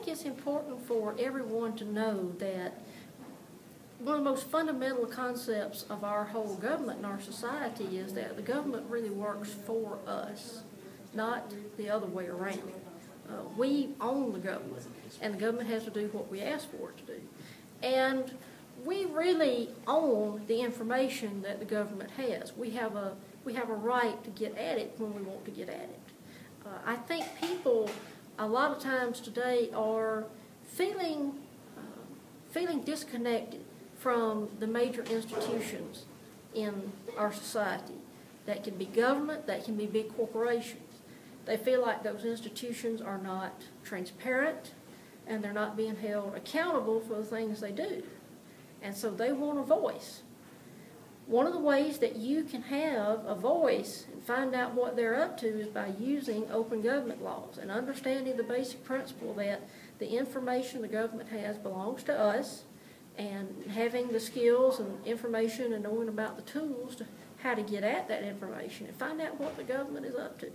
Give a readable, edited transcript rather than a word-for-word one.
think it's important for everyone to know that one of the most fundamental concepts of our whole government and our society is that the government really works for us, not the other way around. We own the government, and the government has to do what we ask for it to do. And we really own the information that the government has. We have a right to get at it when we want to get at it. I think people a lot of times today are feeling disconnected from the major institutions in our society. That can be government, that can be big corporations. They feel like those institutions are not transparent and they're not being held accountable for the things they do. And so they want a voice. One of the ways that you can have a voice and find out what they're up to is by using open government laws and understanding the basic principle that the information the government has belongs to us, and having the skills and information and knowing about the tools to how to get at that information and find out what the government is up to.